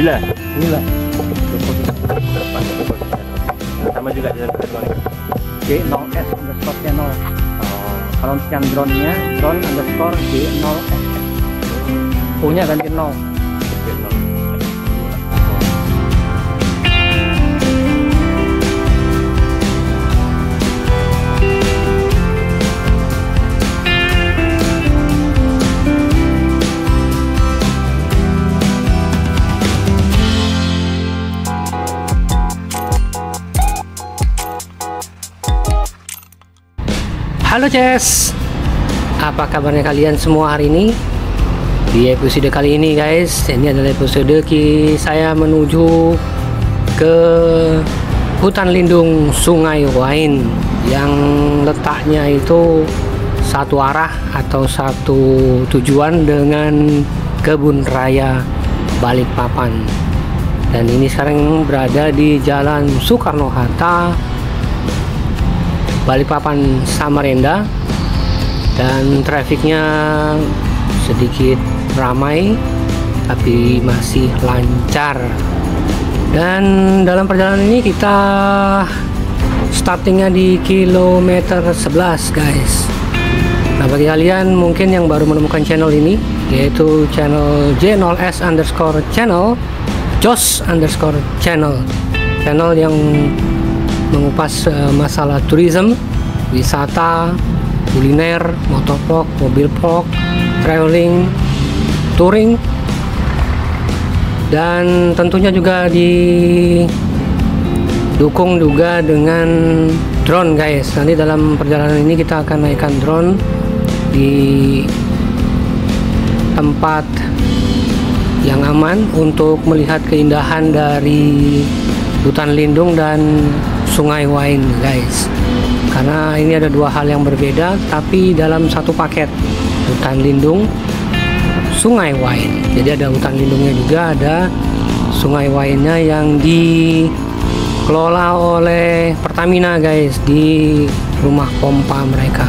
Bila. Sama juga di channel J0S underscore channel. Kalau untuk yang drone-nya drone underscore J0S. Punya ganti 0. Halo Ces, apa kabarnya kalian semua hari ini? Di episode kali ini guys, ini adalah episode saya menuju ke hutan lindung Sungai Wain yang letaknya itu satu arah atau satu tujuan dengan Kebun Raya Balikpapan. Dan ini sekarang berada di Jalan Soekarno-Hatta, Balikpapan, Samarinda, dan trafiknya sedikit ramai tapi masih lancar. Dan dalam perjalanan ini kita startingnya di kilometer 11 guys. Nah, bagi kalian mungkin yang baru menemukan channel ini, yaitu channel J0S underscore channel, Jos underscore channel yang mengupas masalah tourism, wisata, kuliner, motovlog, mobil vlog, traveling, touring, dan tentunya juga didukung juga dengan drone guys. Nanti dalam perjalanan ini kita akan naikkan drone di tempat yang aman untuk melihat keindahan dari hutan lindung dan Sungai Wain guys, karena ini ada dua hal yang berbeda tapi dalam satu paket, hutan lindung Sungai Wain. Jadi ada hutan lindungnya juga, ada Sungai Wainnya yang dikelola oleh Pertamina guys di rumah pompa mereka.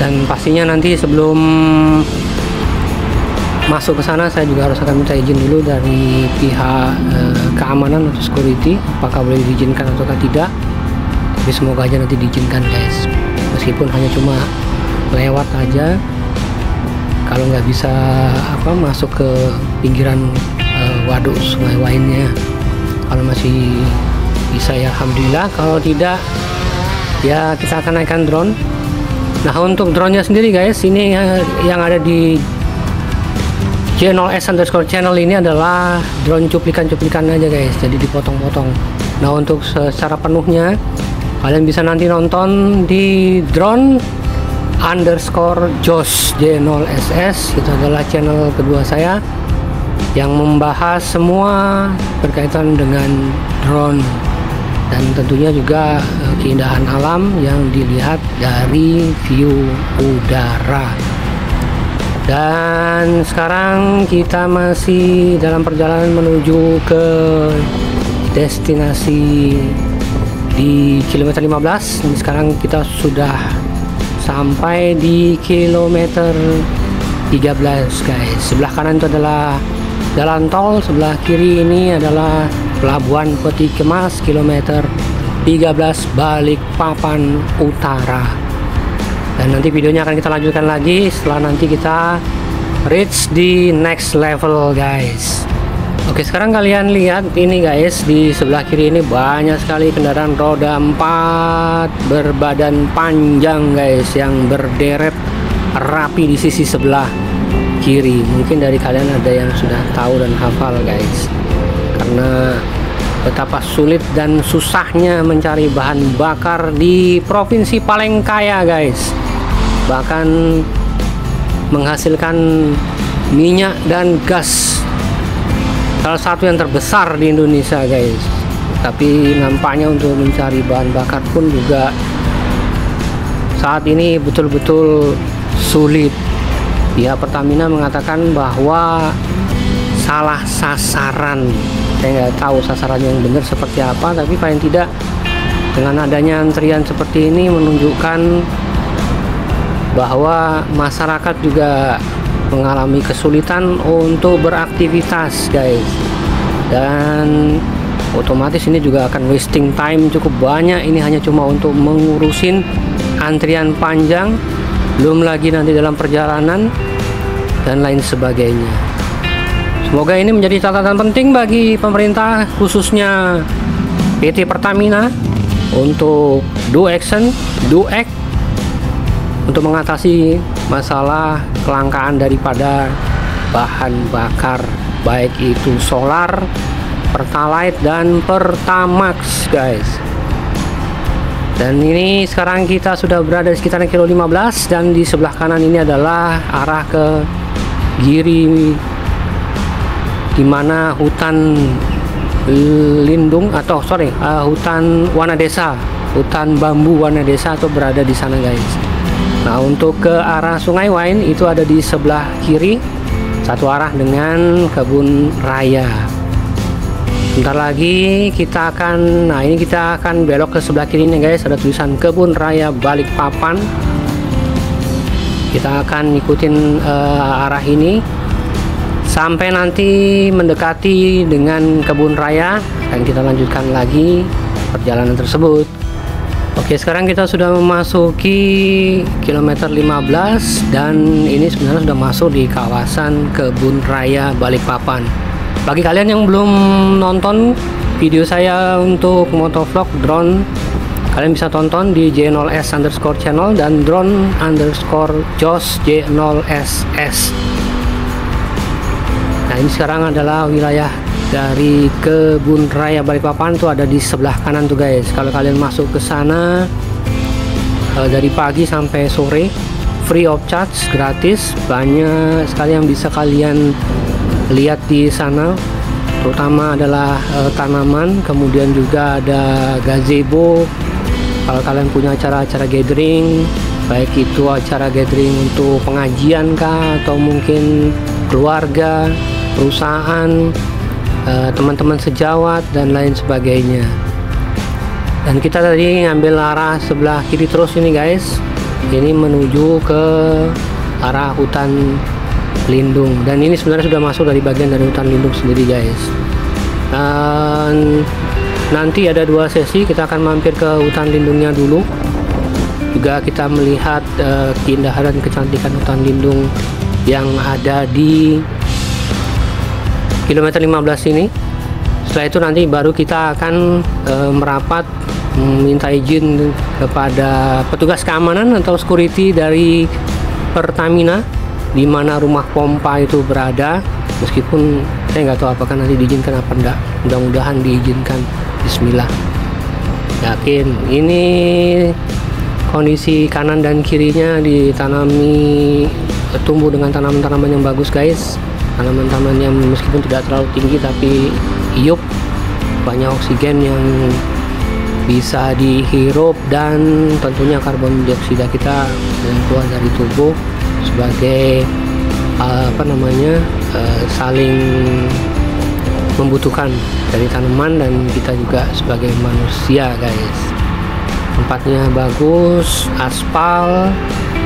Dan pastinya nanti sebelum masuk ke sana saya juga harus akan minta izin dulu dari pihak keamanan atau security, apakah boleh diizinkan atau tidak. Tapi semoga aja nanti diizinkan guys, meskipun hanya cuma lewat aja. Kalau nggak bisa masuk ke pinggiran waduk Sungai Wainnya, kalau masih bisa ya alhamdulillah, kalau tidak ya kita akan naikkan drone. Nah, untuk drone-nya sendiri guys, ini yang ada di J0S underscore channel ini adalah drone cuplikan-cuplikan aja guys, jadi dipotong-potong. Nah, untuk secara penuhnya kalian bisa nanti nonton di drone underscore Jos J0SS. Itu adalah channel kedua saya yang membahas semua berkaitan dengan drone dan tentunya juga keindahan alam yang dilihat dari view udara. Dan sekarang kita masih dalam perjalanan menuju ke destinasi di kilometer 15. Ini sekarang kita sudah sampai di kilometer 13 guys. Sebelah kanan itu adalah jalan tol, sebelah kiri ini adalah Pelabuhan Peti Kemas kilometer 13 Balikpapan Utara. Dan nanti videonya akan kita lanjutkan lagi setelah nanti kita reach di next level guys. Oke, sekarang kalian lihat ini guys, di sebelah kiri ini banyak sekali kendaraan roda 4 berbadan panjang guys, yang berderet rapi di sisi sebelah kiri. Mungkin dari kalian ada yang sudah tahu dan hafal guys, karena betapa sulit dan susahnya mencari bahan bakar di provinsi paling kaya guys, bahkan menghasilkan minyak dan gas salah satu yang terbesar di Indonesia guys. Tapi nampaknya untuk mencari bahan bakar pun juga saat ini betul-betul sulit. Pihak Pertamina mengatakan bahwa salah sasaran. Saya nggak tahu sasaran yang benar seperti apa, tapi paling tidak dengan adanya antrian seperti ini menunjukkan bahwa masyarakat juga mengalami kesulitan untuk beraktivitas guys. dan otomatis ini juga akan wasting time cukup banyak. Ini hanya cuma untuk mengurusin antrian panjang, belum lagi nanti dalam perjalanan dan lain sebagainya. Semoga ini menjadi catatan penting bagi pemerintah, khususnya PT Pertamina, untuk do action, do act untuk mengatasi masalah kelangkaan daripada bahan bakar, baik itu solar, Pertalite dan Pertamax, guys. Dan ini sekarang kita sudah berada di sekitaran kilo 15, dan di sebelah kanan ini adalah arah ke Giri, dimana hutan lindung atau hutan Wanadesa, hutan bambu Wanadesa itu berada di sana, guys. Nah, untuk ke arah Sungai Wain itu ada di sebelah kiri, satu arah dengan kebun raya. Bentar lagi kita akan, ini kita akan belok ke sebelah kirinya, guys. Ada tulisan Kebun Raya Balikpapan. Kita akan ikutin arah ini sampai nanti mendekati dengan kebun raya, dan kita lanjutkan lagi perjalanan tersebut. Oke, sekarang kita sudah memasuki kilometer 15, dan ini sebenarnya sudah masuk di kawasan Kebun Raya Balikpapan. Bagi kalian yang belum nonton video saya untuk motovlog drone, kalian bisa tonton di J0S_channel dan drone_jos J0SS. Nah, ini sekarang adalah wilayah dari Kebun Raya Balikpapan, tuh ada di sebelah kanan tuh, guys. Kalau kalian masuk ke sana dari pagi sampai sore, free of charge, gratis. Banyak sekali yang bisa kalian lihat di sana, terutama adalah tanaman, kemudian juga ada gazebo. Kalau kalian punya acara-acara gathering, baik itu acara gathering untuk pengajian kah, atau mungkin keluarga, perusahaan, teman-teman sejawat dan lain sebagainya. Dan kita tadi ngambil arah sebelah kiri terus ini, guys. Ini menuju ke arah hutan lindung, dan ini sebenarnya sudah masuk dari bagian dari hutan lindung sendiri, guys. Dan nanti ada 2 sesi, kita akan mampir ke hutan lindungnya dulu, juga kita melihat keindahan dan kecantikan hutan lindung yang ada di kilometer 15 ini. Setelah itu nanti baru kita akan merapat, minta izin kepada petugas keamanan atau security dari Pertamina di mana rumah pompa itu berada. Meskipun saya nggak tahu apakah nanti diizinkan apa enggak, mudah-mudahan diizinkan. Bismillah. Yakin ini kondisi kanan dan kirinya ditanami, tumbuh dengan tanaman-tanaman yang bagus, guys. Tanaman-tanaman yang meskipun tidak terlalu tinggi tapi hidup, banyak oksigen yang bisa dihirup, dan tentunya karbon dioksida kita yang keluar dari tubuh sebagai saling membutuhkan dari tanaman dan kita juga sebagai manusia, guys. Tempatnya bagus, aspal,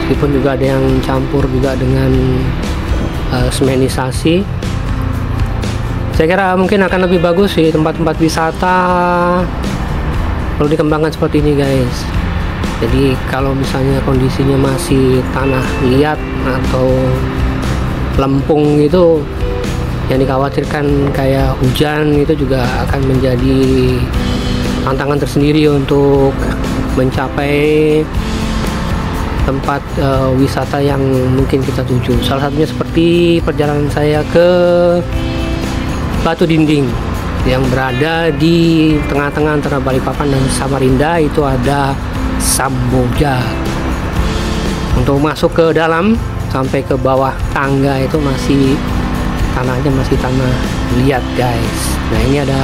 meskipun juga ada yang campur juga dengan semenisasi. Saya kira mungkin akan lebih bagus sih tempat-tempat wisata perlu dikembangkan seperti ini, guys. Jadi kalau misalnya kondisinya masih tanah liat atau lempung gitu, yang dikhawatirkan kayak hujan, itu juga akan menjadi tantangan tersendiri untuk mencapai tempat wisata yang mungkin kita tuju. Salah satunya seperti perjalanan saya ke Batu Dinding yang berada di tengah-tengah antara Balikpapan dan Samarinda. Itu ada Samboja. Untuk masuk ke dalam sampai ke bawah tangga itu masih tanahnya masih tanah liat, guys. Nah, ini ada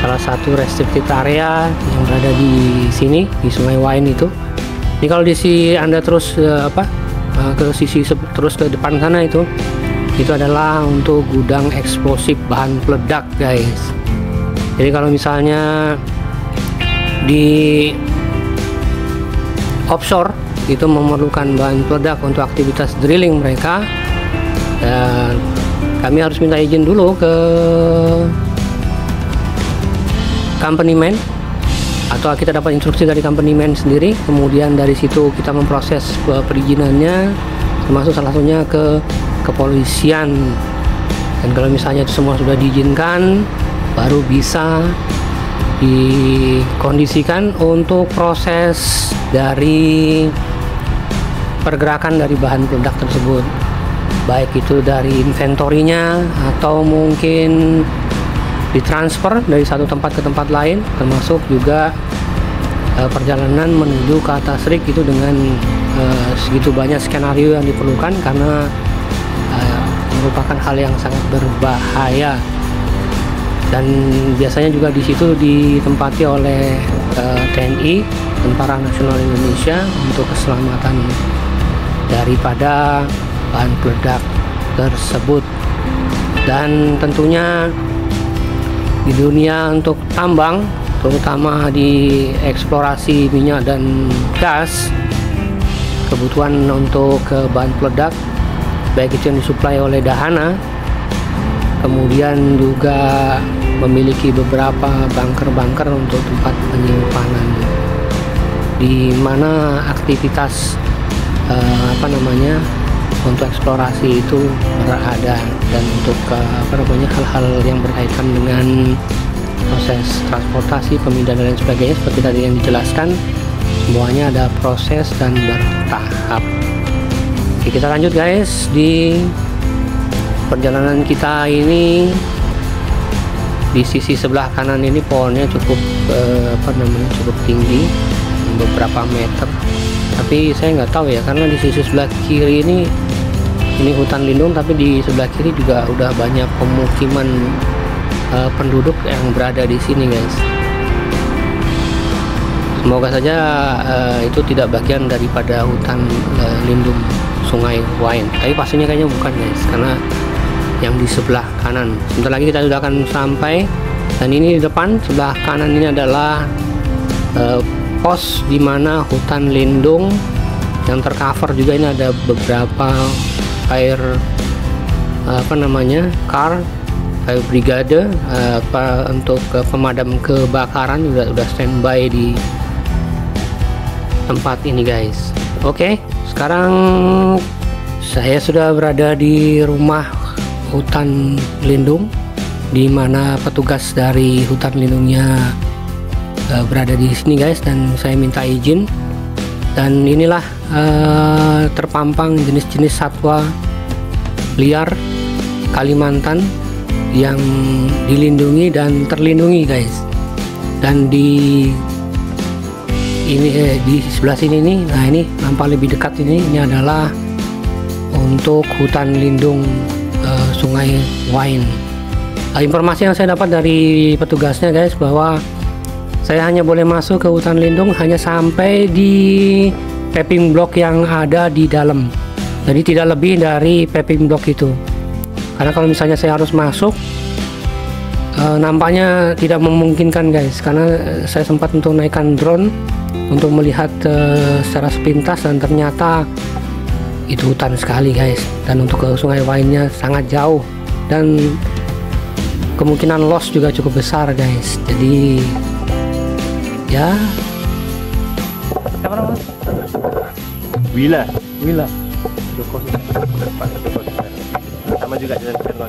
salah satu restricted area yang berada di sini di Sungai Wain itu. Ini kalau di sisi Anda terus ke sisi terus ke depan sana itu adalah untuk gudang eksplosif bahan peledak, guys. Jadi kalau misalnya di offshore itu memerlukan bahan peledak untuk aktivitas drilling mereka, dan kami harus minta izin dulu ke company man, atau kita dapat instruksi dari company man sendiri. Kemudian dari situ kita memproses perizinannya, termasuk salah satunya ke kepolisian. Dan kalau misalnya itu semua sudah diizinkan, baru bisa dikondisikan untuk proses dari pergerakan dari bahan peledak tersebut, baik itu dari inventorinya atau mungkin ditransfer dari satu tempat ke tempat lain, termasuk juga perjalanan menuju ke atas rig itu dengan segitu banyak skenario yang diperlukan, karena merupakan hal yang sangat berbahaya. Dan biasanya juga di situ ditempati oleh TNI, Tentara Nasional Indonesia, untuk keselamatan daripada bahan peledak tersebut. Dan tentunya di dunia untuk tambang, terutama di eksplorasi minyak dan gas, kebutuhan untuk bahan peledak, baik itu yang disuplai oleh Dahana, kemudian juga memiliki beberapa bunker-bunker untuk tempat penyimpanan, di mana aktivitas untuk eksplorasi itu berada, dan untuk hal-hal yang berkaitan dengan proses transportasi, pemindahan dan lain sebagainya, seperti tadi yang dijelaskan, semuanya ada proses dan bertahap. Oke, kita lanjut guys. Di perjalanan kita ini, di sisi sebelah kanan ini pohonnya cukup cukup tinggi, beberapa meter. Tapi saya nggak tahu ya, karena di sisi sebelah kiri ini hutan lindung, tapi di sebelah kiri juga udah banyak pemukiman penduduk yang berada di sini guys. Semoga saja itu tidak bagian daripada hutan lindung Sungai Wain, tapi pastinya kayaknya bukan guys, karena yang di sebelah kanan. Sebentar lagi kita sudah akan sampai, dan ini di depan sebelah kanan ini adalah pos di mana hutan lindung yang tercover juga. Ini ada beberapa fire brigade untuk pemadam kebakaran sudah standby di tempat ini guys. Oke, sekarang saya sudah berada di rumah hutan lindung, di mana petugas dari hutan lindungnya berada di sini guys, dan saya minta izin. Dan inilah terpampang jenis-jenis satwa liar Kalimantan yang dilindungi dan terlindungi guys. Dan di sebelah sini nih, nah ini nampak lebih dekat, ini adalah untuk hutan lindung Sungai Wain. Informasi yang saya dapat dari petugasnya guys, bahwa saya hanya boleh masuk ke hutan lindung hanya sampai di paving block yang ada di dalam, jadi tidak lebih dari paving block itu. Karena kalau misalnya saya harus masuk, nampaknya tidak memungkinkan guys, karena saya sempat untuk naikkan drone untuk melihat secara sepintas, dan ternyata itu hutan sekali guys, dan untuk ke Sungai Wainnya sangat jauh, dan kemungkinan loss juga cukup besar guys. Jadi ya, siapa nama? Wila Joko Pak Joko, sama juga jalan channel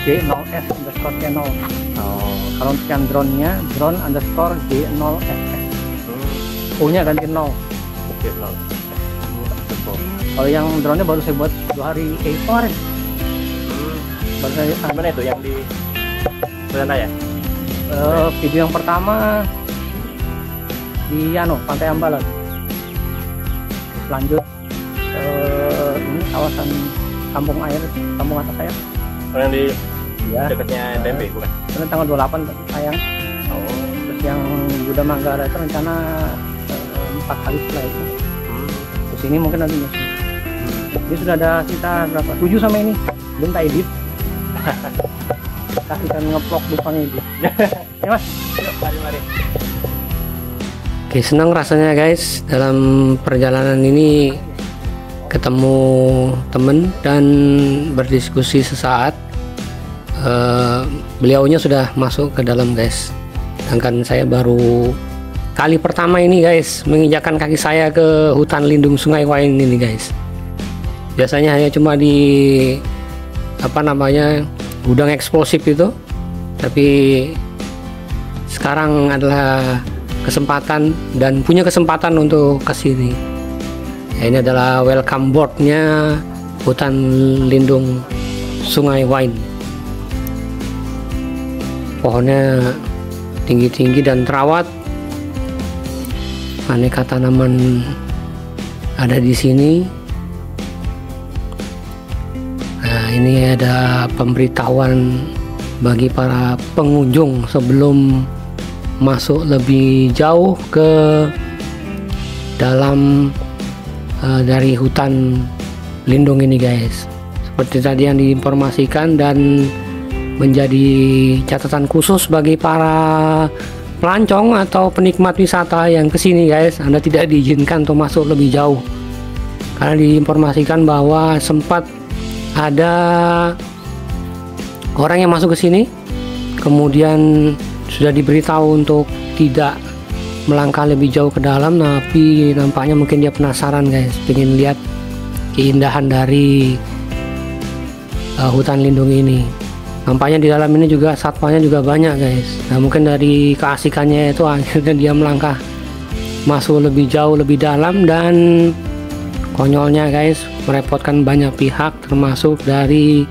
J0S underscore channel. oh Kalau untuk yang drone-nya, drone underscore J0SS. O-nya ganti 0. channel. Kalau yang drone-nya baru saya buat 2 hari kemarin. Baru saya Mana itu yang di sana ya? video yang pertama di Pantai Ambalan. Lanjut ini kawasan kampung atas saya. Yang di Ya, dekatnya DMP bukan? karena tanggal 28 sayang. Oh. Terus yang Buddha Manggara itu rencana 4 hari setelah itu. Terus ini mungkin nanti nyusul. Ini sudah ada sekitar berapa? 7 sama ini. Belum tak edit. Kasihkan ngeplok depannya edit. Ya mas. Mari. Oke, senang rasanya guys dalam perjalanan ini ketemu temen dan berdiskusi sesaat. Beliaunya sudah masuk ke dalam guys, sedangkan saya baru kali pertama ini guys menginjakkan kaki saya ke hutan lindung Sungai Wain ini guys. Biasanya hanya cuma di gudang eksplosif itu, tapi sekarang adalah kesempatan dan punya kesempatan untuk ke sini. Ya, ini adalah welcome boardnya hutan lindung Sungai Wain. Pohonnya tinggi-tinggi dan terawat, aneka tanaman ada di sini. Nah, ini ada pemberitahuan bagi para pengunjung sebelum masuk lebih jauh ke dalam dari hutan lindung ini guys. Seperti tadi yang diinformasikan dan menjadi catatan khusus bagi para pelancong atau penikmat wisata yang kesini guys, Anda tidak diizinkan untuk masuk lebih jauh karena diinformasikan bahwa sempat ada orang yang masuk ke sini kemudian sudah diberitahu untuk tidak melangkah lebih jauh ke dalam, tapi nampaknya mungkin dia penasaran guys, pengen lihat keindahan dari hutan lindung ini. Nampaknya di dalam ini juga satwanya juga banyak guys. Nah, mungkin dari keasikannya itu akhirnya dia melangkah masuk lebih jauh lebih dalam, dan konyolnya guys merepotkan banyak pihak termasuk dari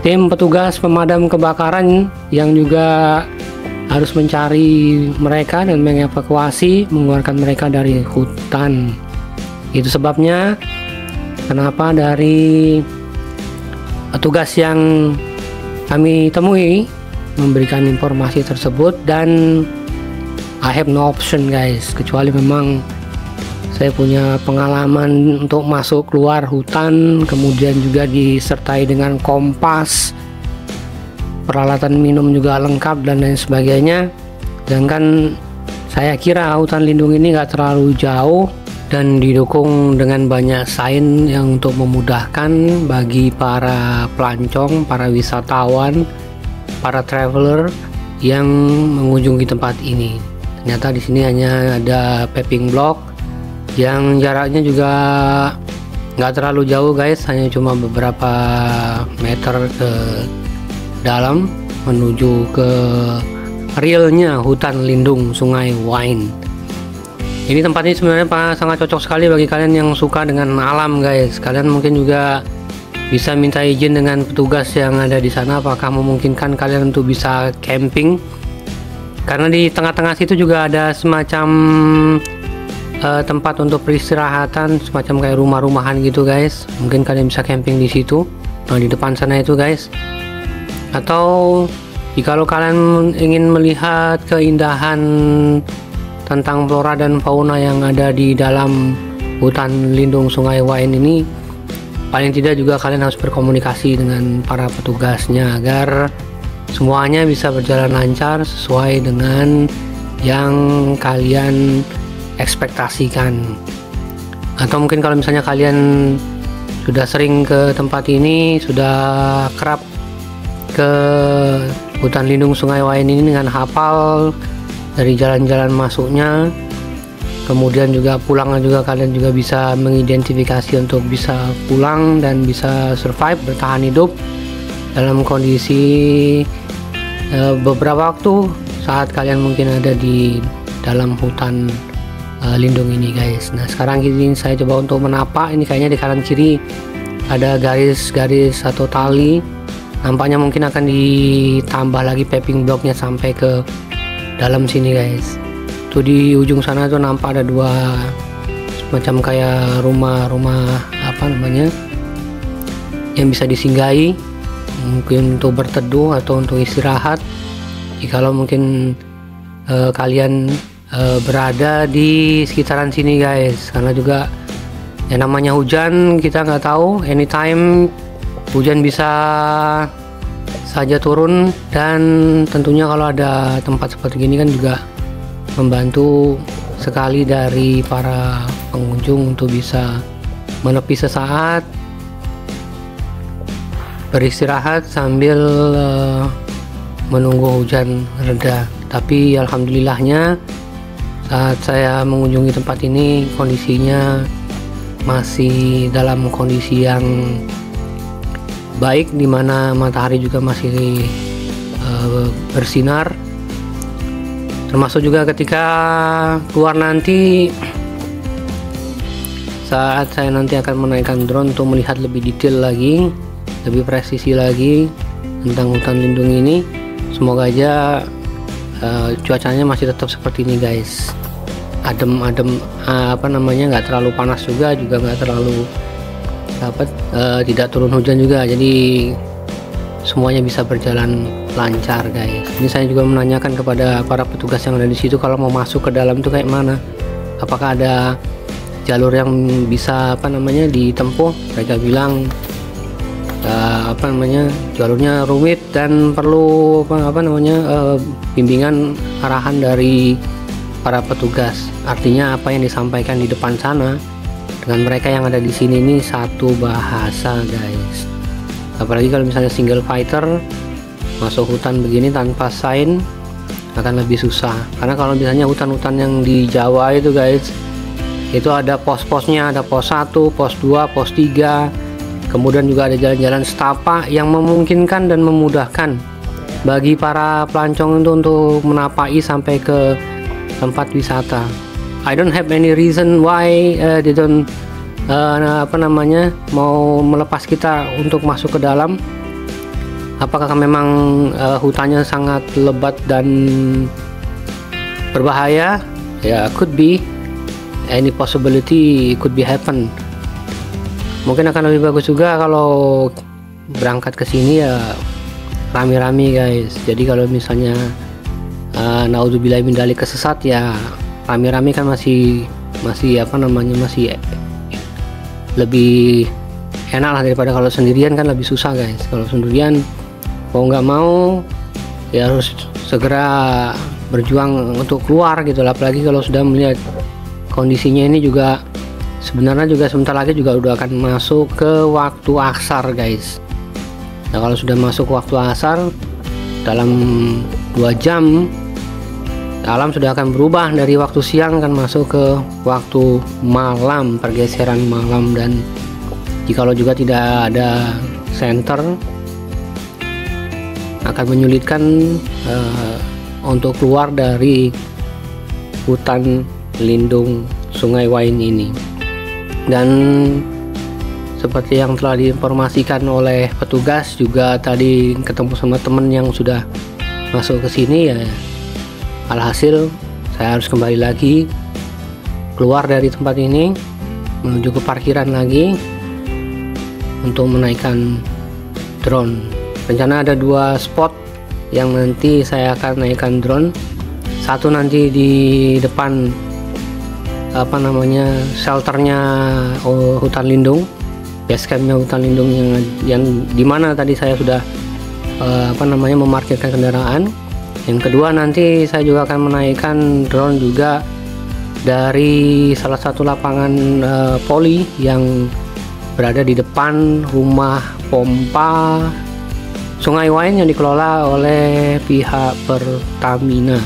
tim petugas pemadam kebakaran yang juga harus mencari mereka dan mengevakuasi, mengeluarkan mereka dari hutan. Itu sebabnya kenapa dari petugas yang kami temui memberikan informasi tersebut, dan I have no option guys, kecuali memang saya punya pengalaman untuk masuk keluar hutan, kemudian juga disertai dengan kompas, peralatan minum juga lengkap dan lain sebagainya. Sedangkan saya kira hutan lindung ini nggak terlalu jauh dan didukung dengan banyak sign yang untuk memudahkan bagi para pelancong, para wisatawan, para traveler yang mengunjungi tempat ini. Ternyata di sini hanya ada paving block yang jaraknya juga nggak terlalu jauh guys, hanya cuma beberapa meter ke dalam menuju ke realnya hutan lindung Sungai Wain. Ini tempat ini sebenarnya sangat cocok sekali bagi kalian yang suka dengan alam guys. Kalian mungkin juga bisa minta izin dengan petugas yang ada di sana apakah memungkinkan kalian untuk bisa camping, karena di tengah-tengah situ juga ada semacam tempat untuk peristirahatan, semacam kayak rumah-rumahan gitu guys. Mungkin kalian bisa camping di situ. Nah, di depan sana itu guys. Atau jikalau kalian ingin melihat keindahan tentang flora dan fauna yang ada di dalam hutan lindung Sungai Wain ini, paling tidak juga kalian harus berkomunikasi dengan para petugasnya agar semuanya bisa berjalan lancar sesuai dengan yang kalian ekspektasikan. Atau mungkin kalau misalnya kalian sudah sering ke tempat ini, sudah kerap ke hutan lindung Sungai Wain ini dengan hafal dari jalan-jalan masuknya, kemudian juga pulangnya juga kalian juga bisa mengidentifikasi untuk bisa pulang dan bisa survive, bertahan hidup dalam kondisi beberapa waktu saat kalian mungkin ada di dalam hutan lindung ini guys. Nah, sekarang ini saya coba untuk menapak, ini kayaknya di kanan kiri ada garis-garis atau tali, nampaknya mungkin akan ditambah lagi paving blocknya sampai ke dalam sini guys. Tuh di ujung sana tuh nampak ada dua semacam kayak rumah-rumah yang bisa disinggahi, mungkin untuk berteduh atau untuk istirahat jikalau mungkin kalian berada di sekitaran sini guys. Karena juga yang namanya hujan, kita nggak tahu, anytime hujan bisa saja turun, dan tentunya kalau ada tempat seperti ini kan juga membantu sekali dari para pengunjung untuk bisa menepi sesaat, beristirahat sambil menunggu hujan reda. Tapi alhamdulillahnya saat saya mengunjungi tempat ini kondisinya masih dalam kondisi yang baik, dimana matahari juga masih bersinar. Termasuk juga ketika keluar nanti, saat saya nanti akan menaikkan drone untuk melihat lebih detail lagi, lebih presisi lagi tentang hutan lindung ini. Semoga aja cuacanya masih tetap seperti ini guys, adem-adem, nggak terlalu panas juga nggak terlalu tidak turun hujan juga, jadi semuanya bisa berjalan lancar guys. Ini saya juga menanyakan kepada para petugas yang ada di situ, kalau mau masuk ke dalam itu kayak mana, apakah ada jalur yang bisa ditempuh. Mereka bilang jalurnya rumit dan perlu bimbingan arahan dari para petugas. Artinya apa yang disampaikan di depan sana dengan mereka yang ada di sini ini satu bahasa guys. Apalagi kalau misalnya single fighter masuk hutan begini tanpa sign akan lebih susah, karena kalau misalnya hutan-hutan yang di Jawa itu guys, itu ada pos-posnya, ada pos 1, pos 2, pos 3, kemudian juga ada jalan-jalan setapak yang memungkinkan dan memudahkan bagi para pelancong itu untuk menapai sampai ke tempat wisata. I don't have any reason why they don't mau melepas kita untuk masuk ke dalam. Apakah memang hutannya sangat lebat dan berbahaya? Ya, could be, any possibility could be happen. Mungkin akan lebih bagus juga kalau berangkat ke sini ya rame-rame guys. Jadi kalau misalnya naudzubillah min dzalik kesesat ya rame-rame kan masih lebih enak lah daripada kalau sendirian kan lebih susah guys. Kalau sendirian mau nggak mau ya harus segera berjuang untuk keluar gitu lah. Apalagi kalau sudah melihat kondisinya ini juga sebenarnya juga sebentar lagi juga udah akan masuk ke waktu asar guys. Nah kalau sudah masuk waktu asar, dalam 2 jam alam sudah akan berubah dari waktu siang kan masuk ke waktu malam, pergeseran malam. Dan jikalau juga tidak ada center akan menyulitkan untuk keluar dari hutan lindung Sungai Wain ini. Dan seperti yang telah diinformasikan oleh petugas juga tadi ketemu sama temen yang sudah masuk ke sini ya, alhasil saya harus kembali lagi keluar dari tempat ini menuju ke parkiran lagi untuk menaikkan drone. Rencana ada 2 spot yang nanti saya akan naikkan drone. Satu nanti di depan shelternya hutan lindung, base campnya hutan lindung yang dimana tadi saya sudah memarkirkan kendaraan. Yang kedua nanti saya juga akan menaikkan drone juga dari salah satu lapangan poli yang berada di depan rumah pompa Sungai Wain yang dikelola oleh pihak Pertamina.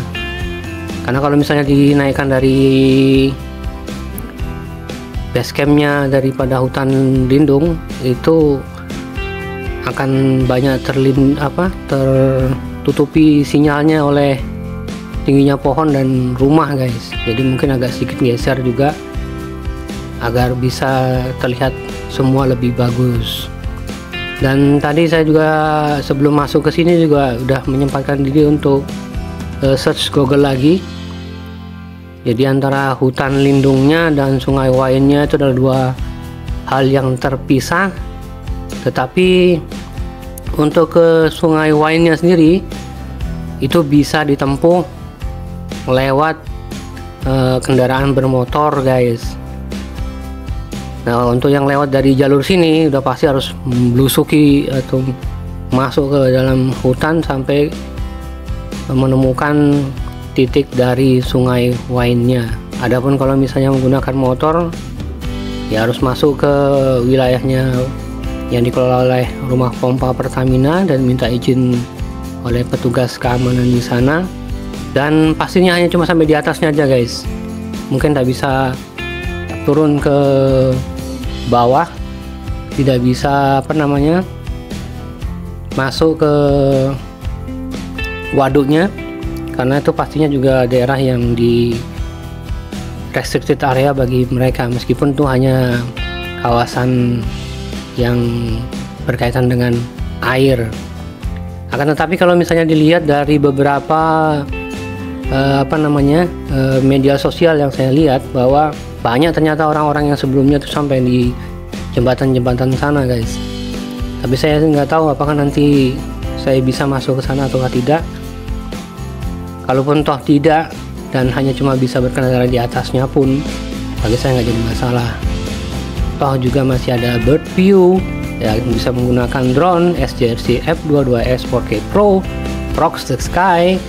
Karena kalau misalnya dinaikkan dari base campnya daripada hutan lindung itu akan banyak tertutupi sinyalnya oleh tingginya pohon dan rumah guys. Jadi mungkin agak sedikit geser juga agar bisa terlihat semua lebih bagus. Dan tadi saya juga sebelum masuk ke sini juga udah menyempatkan diri untuk search Google lagi. Jadi antara hutan lindungnya dan Sungai Wainnya itu adalah 2 hal yang terpisah. Tetapi untuk ke Sungai Wainnya sendiri itu bisa ditempuh lewat kendaraan bermotor guys. Nah untuk yang lewat dari jalur sini udah pasti harus melusuki atau masuk ke dalam hutan sampai menemukan titik dari Sungai Wainnya. Adapun kalau misalnya menggunakan motor ya harus masuk ke wilayahnya yang dikelola oleh rumah pompa Pertamina dan minta izin oleh petugas keamanan di sana. Dan pastinya hanya cuma sampai di atasnya aja guys, mungkin tidak bisa turun ke bawah, tidak bisa masuk ke waduknya, karena itu pastinya juga daerah yang di restricted area bagi mereka, meskipun itu hanya kawasan yang berkaitan dengan air. Akan tetapi kalau misalnya dilihat dari beberapa media sosial yang saya lihat, bahwa banyak ternyata orang-orang yang sebelumnya tuh sampai di jembatan-jembatan sana guys. Tapi saya nggak tahu apakah nanti saya bisa masuk ke sana atau tidak. Kalaupun toh tidak dan hanya cuma bisa berkendara di atasnya pun, bagi saya nggak jadi masalah. Toh juga masih ada bird view, ya bisa menggunakan drone SJRC F22S 4K Pro Rocks the Sky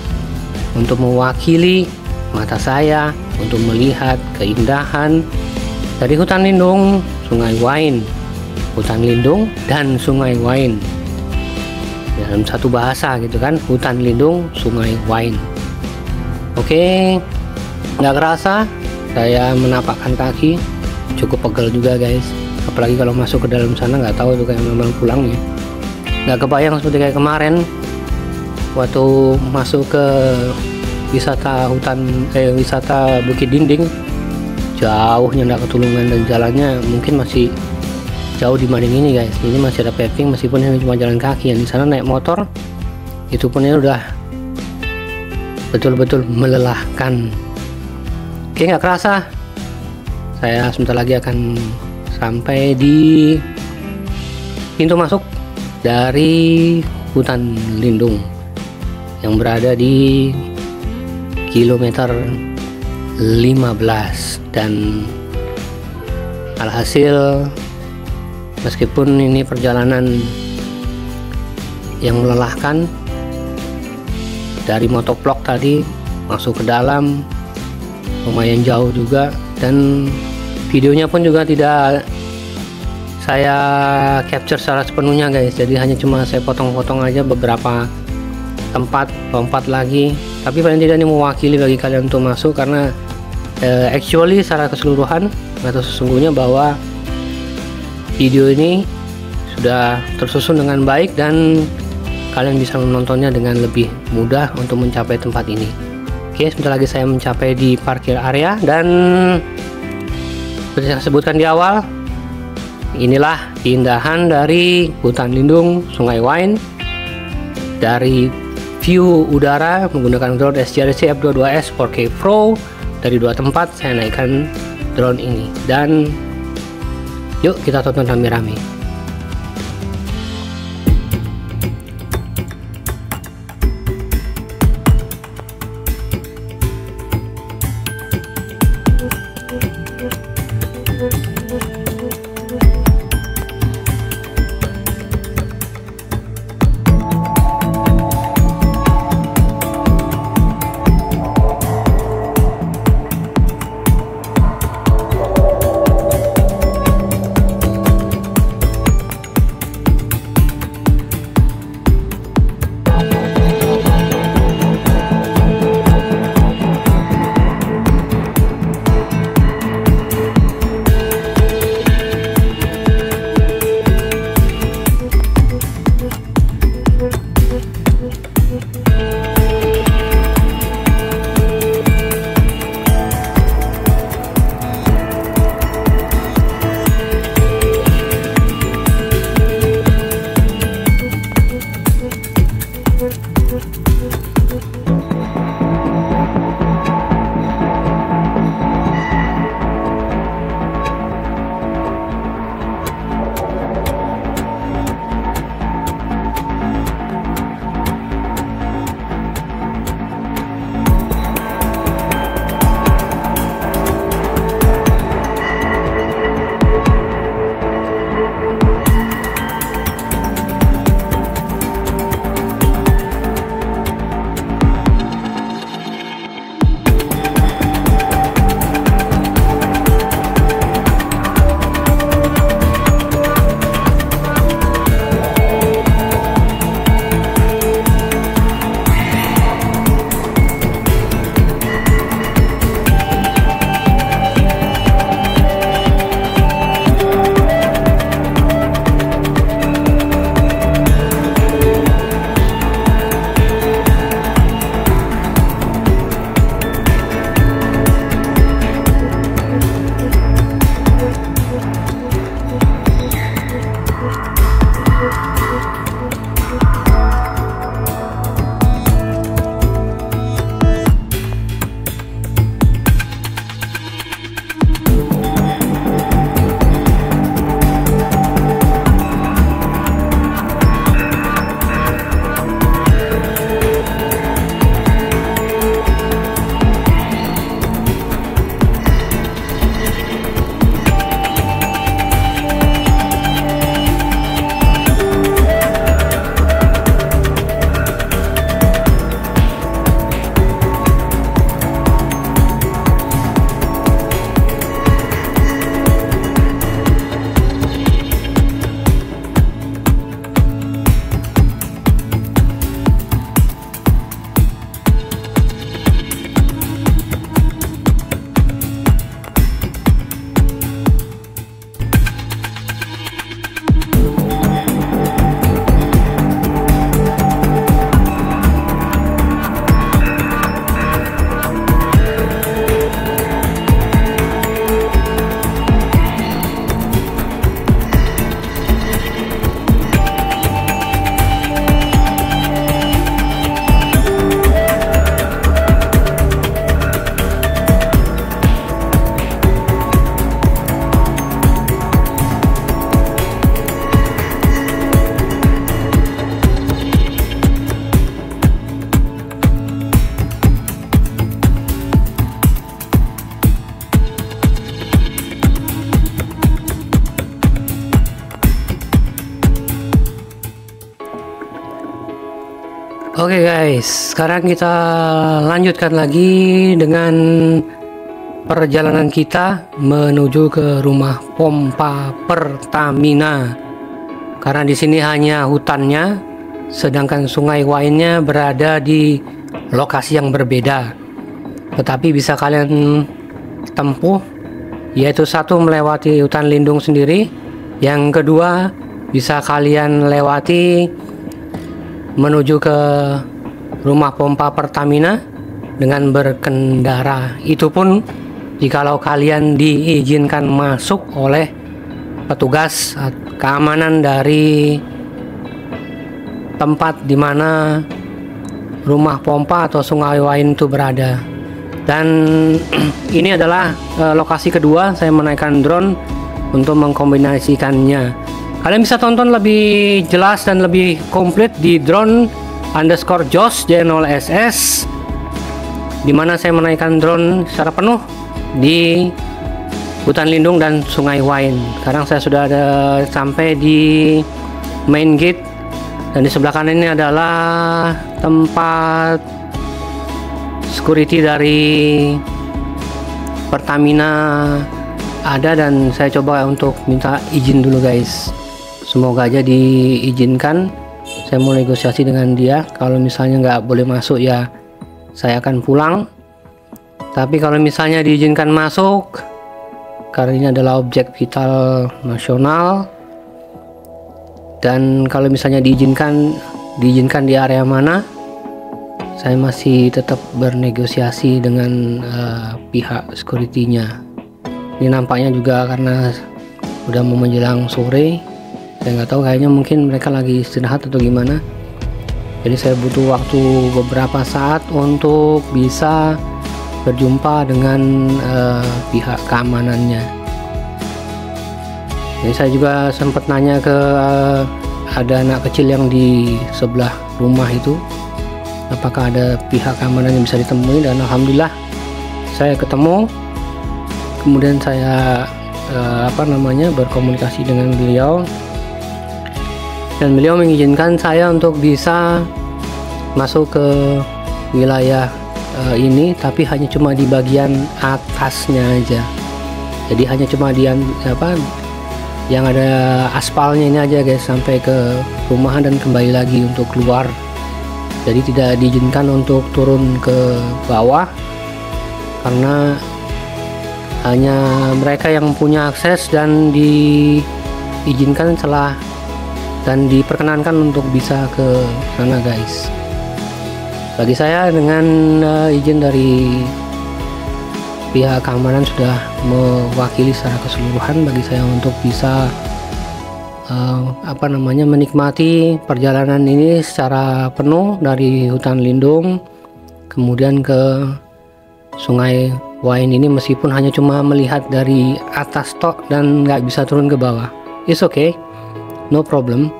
untuk mewakili mata saya untuk melihat keindahan dari hutan lindung Sungai Wain, hutan lindung dan Sungai Wain dalam satu bahasa gitu kan, hutan lindung Sungai Wain. Oke, nggak kerasa saya menapakkan kaki, cukup pegel juga guys, apalagi kalau masuk ke dalam sana nggak tahu tuh kayak memang pulangnya. Nggak kebayang seperti kayak kemarin waktu masuk ke wisata wisata Bukit Dinding, jauhnya nggak ketulungan dan jalannya mungkin masih jauh dibanding ini guys. Ini masih ada paving meskipun ini cuma jalan kaki, yang di sana naik motor itu pun ya udah betul-betul melelahkan. Oke, nggak kerasa saya sebentar lagi akan sampai di pintu masuk dari hutan lindung yang berada di kilometer 15. Dan alhasil meskipun ini perjalanan yang melelahkan, dari motovlog tadi masuk ke dalam lumayan jauh juga, dan videonya pun juga tidak saya capture secara sepenuhnya guys, jadi hanya cuma saya potong-potong aja beberapa tempat, lompat lagi. Tapi paling tidak ini mewakili bagi kalian untuk masuk, karena actually secara keseluruhan atau sesungguhnya bahwa video ini sudah tersusun dengan baik dan kalian bisa menontonnya dengan lebih mudah untuk mencapai tempat ini. Oke, sebentar lagi saya mencapai di parkir area, dan seperti saya sebutkan di awal, inilah keindahan dari hutan lindung Sungai Wain dari view udara menggunakan drone SJRC F22S 4K Pro. Dari dua tempat saya naikkan drone ini, dan yuk kita tonton rame-rame. Oke guys, sekarang kita lanjutkan lagi dengan perjalanan kita menuju ke rumah pompa Pertamina. Karena di sini hanya hutannya, sedangkan Sungai Wainnya berada di lokasi yang berbeda. Tetapi bisa kalian tempuh, yaitu satu melewati hutan lindung sendiri, yang kedua bisa kalian lewati menuju ke rumah pompa Pertamina dengan berkendara. Itu pun jikalau kalian diizinkan masuk oleh petugas keamanan dari tempat di mana rumah pompa atau Sungai Wain itu berada. Dan ini adalah lokasi kedua saya menaikkan drone untuk mengkombinasikannya. Kalian bisa tonton lebih jelas dan lebih komplit di drone_Josh J0SS, dimana saya menaikkan drone secara penuh di hutan lindung dan Sungai Wain. Sekarang saya sudah ada sampai di main gate, dan di sebelah kanan ini adalah tempat security dari Pertamina ada, dan saya coba untuk minta izin dulu guys. Semoga aja diizinkan. Saya mau negosiasi dengan dia. Kalau misalnya nggak boleh masuk, ya saya akan pulang. Tapi kalau misalnya diizinkan masuk, karena ini adalah objek vital nasional, dan kalau misalnya diizinkan di area mana, saya masih tetap bernegosiasi dengan pihak security-nya. Ini nampaknya juga karena udah mau menjelang sore, saya nggak tahu, kayaknya mungkin mereka lagi istirahat atau gimana. Jadi saya butuh waktu beberapa saat untuk bisa berjumpa dengan pihak keamanannya. Jadi saya juga sempat nanya ke ada anak kecil yang di sebelah rumah itu, apakah ada pihak keamanan yang bisa ditemui, dan alhamdulillah saya ketemu. Kemudian saya berkomunikasi dengan beliau, dan beliau mengizinkan saya untuk bisa masuk ke wilayah ini, tapi hanya cuma di bagian atasnya aja. Jadi hanya cuma di yang ada aspalnya ini aja guys, sampai ke rumahan dan kembali lagi untuk keluar. Jadi tidak diizinkan untuk turun ke bawah, karena hanya mereka yang punya akses dan diizinkan dan diperkenankan untuk bisa ke sana guys. Bagi saya dengan izin dari pihak keamanan sudah mewakili secara keseluruhan bagi saya untuk bisa menikmati perjalanan ini secara penuh dari hutan lindung kemudian ke Sungai Wain ini, meskipun hanya cuma melihat dari atas tok dan nggak bisa turun ke bawah. It's okay, no problem,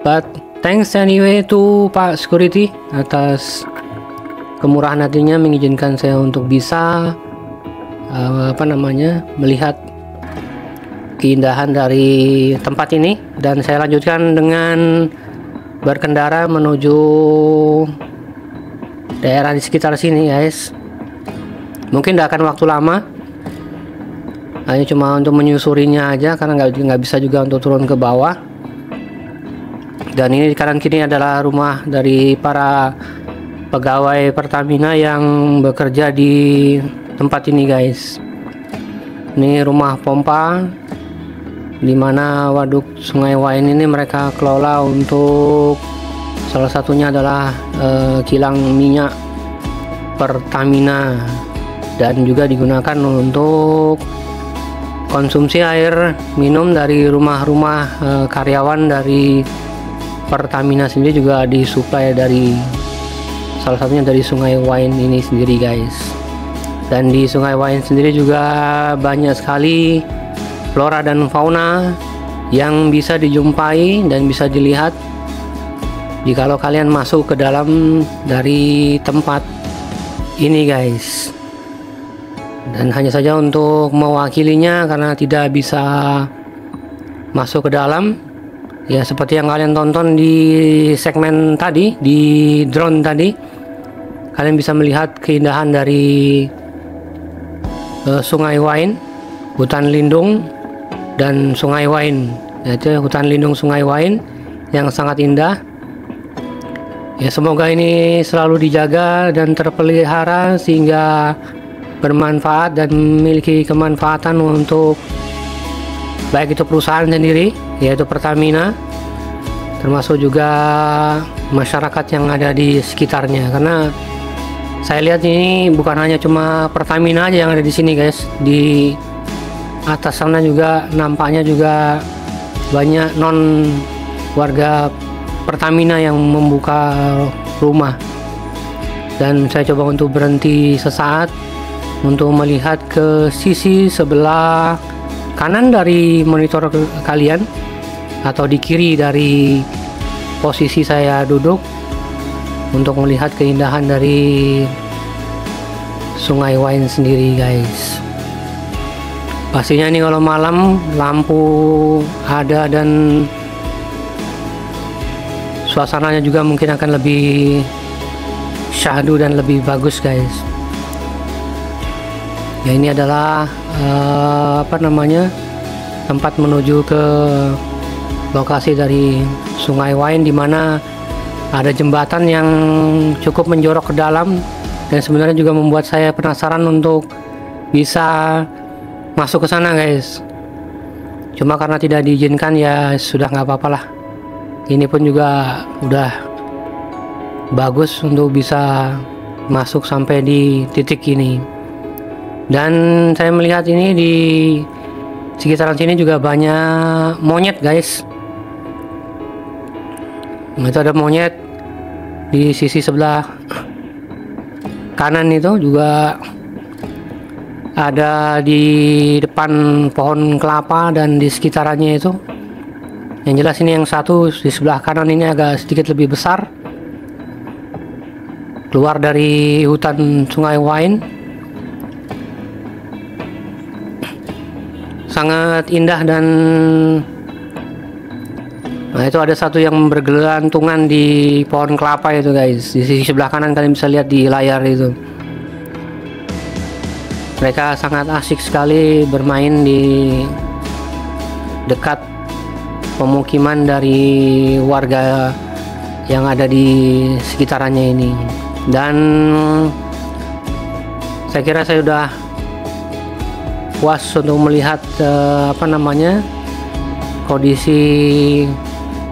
but thanks anyway to Pak Security atas kemurahan hatinya mengizinkan saya untuk bisa melihat keindahan dari tempat ini. Dan saya lanjutkan dengan berkendara menuju daerah di sekitar sini guys. Mungkin tidak akan waktu lama, hanya cuma untuk menyusurinya aja, karena nggak bisa juga untuk turun ke bawah. Dan ini di kanan kiri adalah rumah dari para pegawai Pertamina yang bekerja di tempat ini guys. Ini rumah pompa dimana waduk Sungai Wain ini mereka kelola untuk salah satunya adalah kilang minyak Pertamina, dan juga digunakan untuk konsumsi air minum dari rumah-rumah karyawan dari Pertamina sendiri, juga disuplai dari salah satunya dari Sungai Wain ini sendiri guys. Dan di Sungai Wain sendiri juga banyak sekali flora dan fauna yang bisa dijumpai dan bisa dilihat jikalau kalian masuk ke dalam dari tempat ini guys. Dan hanya saja untuk mewakilinya, karena tidak bisa masuk ke dalam, Ya seperti yang kalian tonton di segmen tadi, di drone tadi, kalian bisa melihat keindahan dari Sungai Wain, hutan lindung dan Sungai Wain, yaitu hutan lindung Sungai Wain yang sangat indah. Ya semoga ini selalu dijaga dan terpelihara sehingga bermanfaat dan memiliki kemanfaatan untuk baik itu perusahaan sendiri, yaitu Pertamina, termasuk juga masyarakat yang ada di sekitarnya. Karena saya lihat ini bukan hanya cuma Pertamina aja yang ada di sini guys, di atas sana juga nampaknya juga banyak non warga Pertamina yang membuka rumah. Dan saya coba untuk berhenti sesaat untuk melihat ke sisi sebelah kanan dari monitor kalian atau di kiri dari posisi saya duduk untuk melihat keindahan dari Sungai Wain sendiri guys. Pastinya ini kalau malam lampu ada dan suasananya juga mungkin akan lebih syahdu dan lebih bagus guys. Ya ini adalah tempat menuju ke lokasi dari Sungai Wain, di mana ada jembatan yang cukup menjorok ke dalam dan sebenarnya juga membuat saya penasaran untuk bisa masuk ke sana guys. Cuma karena tidak diizinkan ya sudah nggak apa-apa lah. Ini pun juga udah bagus untuk bisa masuk sampai di titik ini. Dan saya melihat ini di sekitaran sini juga banyak monyet guys. Nah, itu ada monyet di sisi sebelah kanan, itu juga ada di depan pohon kelapa dan di sekitarannya itu. Yang jelas ini yang satu di sebelah kanan ini agak sedikit lebih besar, keluar dari hutan Sungai Wain. Sangat indah. Dan nah itu ada satu yang bergelantungan di pohon kelapa itu guys, di sisi sebelah kanan kalian bisa lihat di layar itu. Mereka sangat asik sekali bermain di dekat pemukiman dari warga yang ada di sekitarannya ini. Dan saya kira saya sudah puas untuk melihat kondisi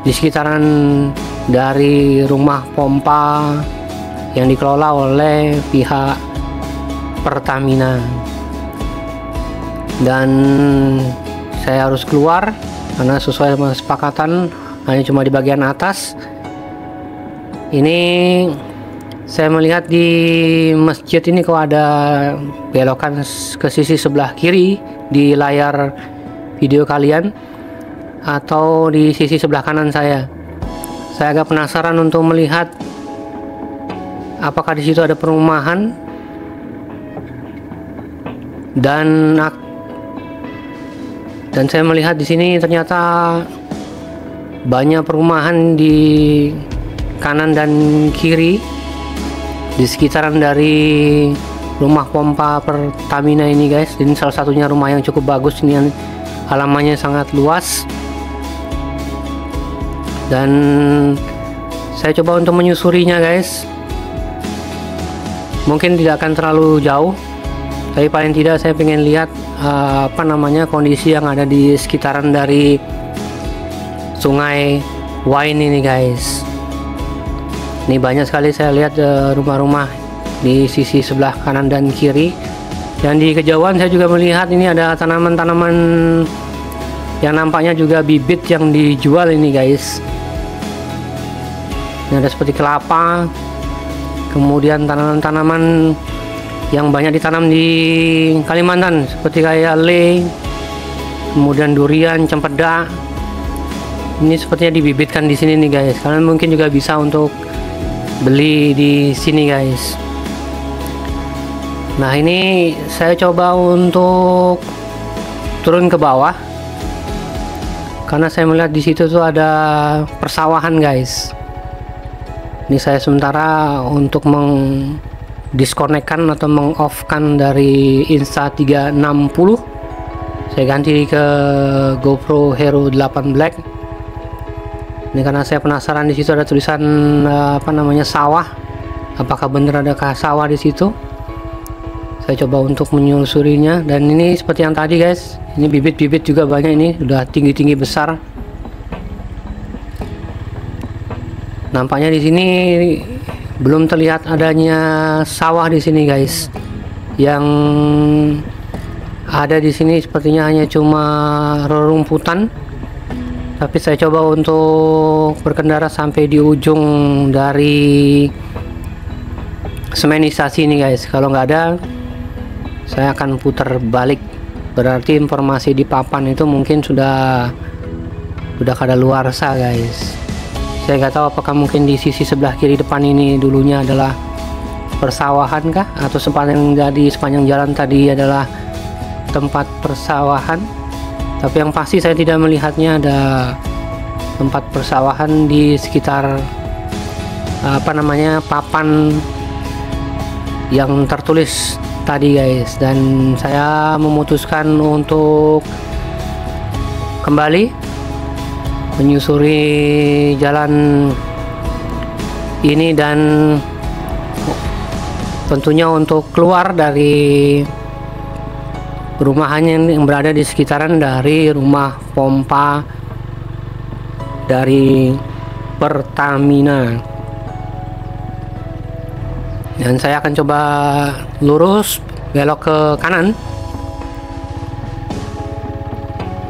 di sekitaran dari rumah pompa yang dikelola oleh pihak Pertamina. Dan saya harus keluar karena sesuai dengan kesepakatan hanya cuma di bagian atas. Ini saya melihat di masjid ini kok ada belokan ke sisi sebelah kiri di layar video kalian atau di sisi sebelah kanan saya. Saya agak penasaran untuk melihat apakah di situ ada perumahan dan saya melihat di sini ternyata banyak perumahan di kanan dan kiri di sekitaran dari rumah pompa Pertamina ini guys. Ini salah satunya rumah yang cukup bagus, ini yang halamannya sangat luas. Dan saya coba untuk menyusurinya guys. Mungkin tidak akan terlalu jauh, tapi paling tidak saya pengen lihat kondisi yang ada di sekitaran dari Sungai Wain ini guys. Ini banyak sekali saya lihat rumah-rumah di sisi sebelah kanan dan kiri. Dan di kejauhan saya juga melihat ini ada tanaman-tanaman yang nampaknya juga bibit yang dijual ini guys. Ini ada seperti kelapa, kemudian tanaman-tanaman yang banyak ditanam di Kalimantan seperti kayak lei, kemudian durian, cempedak. Ini sepertinya dibibitkan di sini nih guys. Kalian mungkin juga bisa untuk beli di sini guys. Nah ini saya coba untuk turun ke bawah karena saya melihat di situ tuh ada persawahan guys. Ini saya sementara untuk mengdiskonekkan atau mengoffkan dari Insta360. Saya ganti ke GoPro Hero 8 Black. Ini karena saya penasaran, di situ ada tulisan apa namanya, sawah. Apakah benar adakah sawah di situ? Saya coba untuk menyusurinya, dan ini seperti yang tadi guys, ini bibit-bibit juga banyak, ini udah tinggi-tinggi besar. Nampaknya di sini belum terlihat adanya sawah di sini guys. Yang ada di sini sepertinya hanya cuma rerumputan. Tapi saya coba untuk berkendara sampai di ujung dari semenisasi ini guys. Kalau nggak ada, saya akan putar balik. Berarti informasi di papan itu mungkin sudah kadaluarsa guys. Saya nggak tahu apakah mungkin di sisi sebelah kiri depan ini dulunya adalah persawahan kah, atau sepanjang jalan tadi adalah tempat persawahan. Tapi yang pasti saya tidak melihatnya ada tempat persawahan di sekitar apa namanya, papan yang tertulis tadi guys. Dan saya memutuskan untuk kembali menyusuri jalan ini, dan tentunya untuk keluar dari rumahannya yang berada di sekitaran dari rumah pompa dari Pertamina. Dan saya akan coba lurus belok ke kanan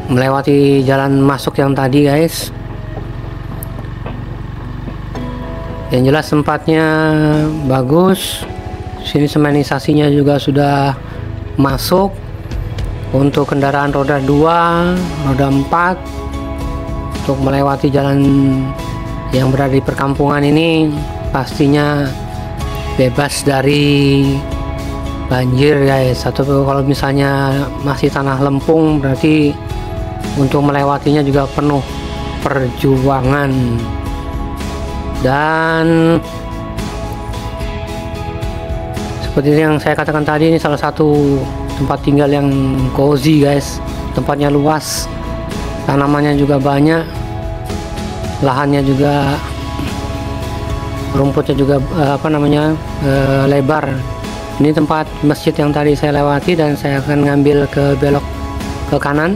melewati jalan masuk yang tadi guys. Yang jelas tempatnya bagus. Sini semenisasinya juga sudah masuk. Untuk kendaraan roda 2, roda 4, untuk melewati jalan yang berada di perkampungan ini pastinya bebas dari banjir guys. Atau kalau misalnya masih tanah lempung, berarti untuk melewatinya juga penuh perjuangan. Dan seperti yang saya katakan tadi, ini salah satu tempat tinggal yang cozy guys. Tempatnya luas, tanamannya juga banyak, lahannya juga, rumputnya juga lebar. Ini tempat masjid yang tadi saya lewati, dan saya akan ngambil ke belok ke kanan.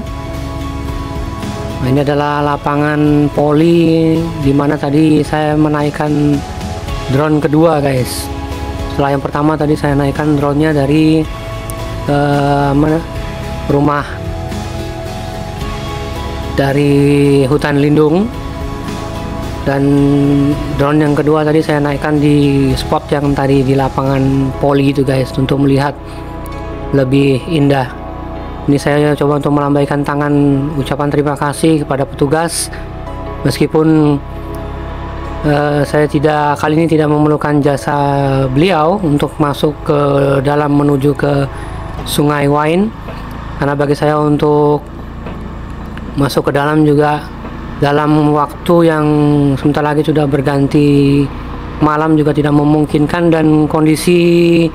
Nah, ini adalah lapangan poli, dimana tadi saya menaikkan drone kedua guys. Setelah yang pertama tadi saya naikkan drone-nya dari rumah dari hutan lindung, dan drone yang kedua tadi saya naikkan di spot yang tadi di lapangan poli itu guys, untuk melihat lebih indah. Ini saya coba untuk melambaikan tangan ucapan terima kasih kepada petugas, meskipun saya kali ini tidak memerlukan jasa beliau untuk masuk ke dalam menuju ke Sungai Wain, karena bagi saya untuk masuk ke dalam juga dalam waktu yang sebentar lagi sudah berganti malam juga tidak memungkinkan, dan kondisi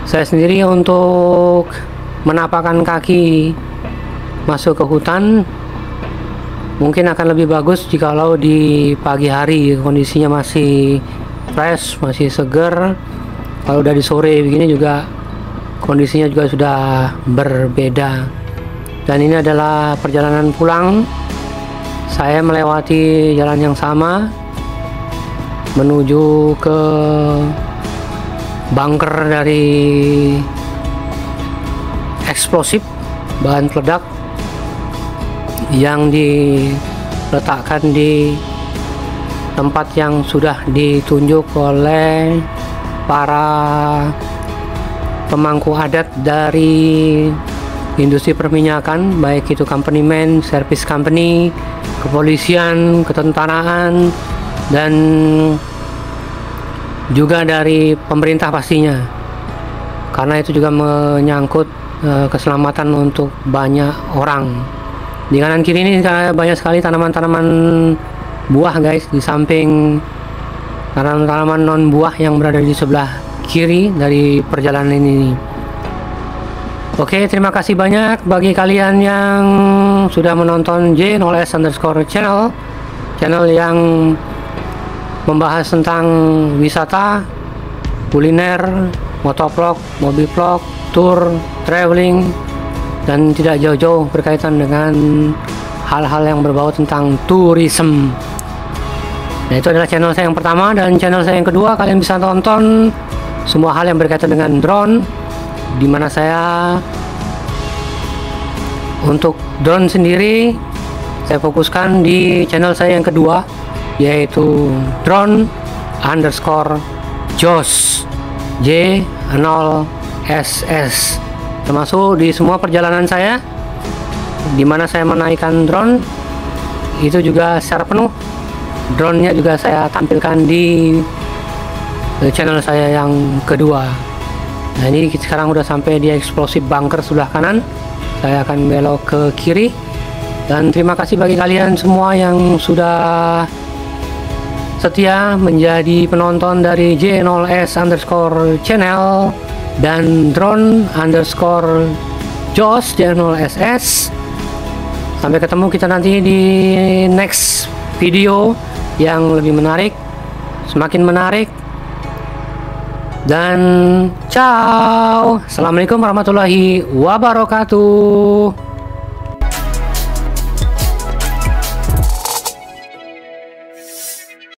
saya sendiri untuk menapakkan kaki masuk ke hutan mungkin akan lebih bagus jikalau di pagi hari kondisinya masih fresh, masih seger. Kalau udah di sore begini juga kondisinya juga sudah berbeda. Dan ini adalah perjalanan pulang. Saya melewati jalan yang sama menuju ke bunker dari eksplosif bahan peledak yang diletakkan di tempat yang sudah ditunjuk oleh para pemangku adat dari industri perminyakan, baik itu company man, service company, kepolisian, ketentaraan, dan juga dari pemerintah pastinya, karena itu juga menyangkut keselamatan untuk banyak orang. Di kanan kiri ini banyak sekali tanaman-tanaman buah guys, di samping tanaman-tanaman non buah yang berada di sebelah kiri dari perjalanan ini. Oke, terima kasih banyak bagi kalian yang sudah menonton J0S_channel, channel yang membahas tentang wisata, kuliner, motovlog, mobil vlog, tour, traveling, dan tidak jauh-jauh berkaitan dengan hal-hal yang berbau tentang tourism. Nah, itu adalah channel saya yang pertama, dan channel saya yang kedua kalian bisa tonton semua hal yang berkaitan dengan drone, dimana saya untuk drone sendiri saya fokuskan di channel saya yang kedua, yaitu drone_Jos J0SS, termasuk di semua perjalanan saya dimana saya menaikkan drone itu juga secara penuh. Drone-nya juga saya tampilkan di channel saya yang kedua. Nah, ini sekarang udah sampai di explosive bunker sebelah kanan. Saya akan belok ke kiri. Dan terima kasih bagi kalian semua yang sudah setia menjadi penonton dari J0S_channel dan drone_Jos J0SS. Sampai ketemu kita nanti di next video yang lebih menarik, semakin menarik. Dan ciao, assalamualaikum warahmatullahi wabarakatuh.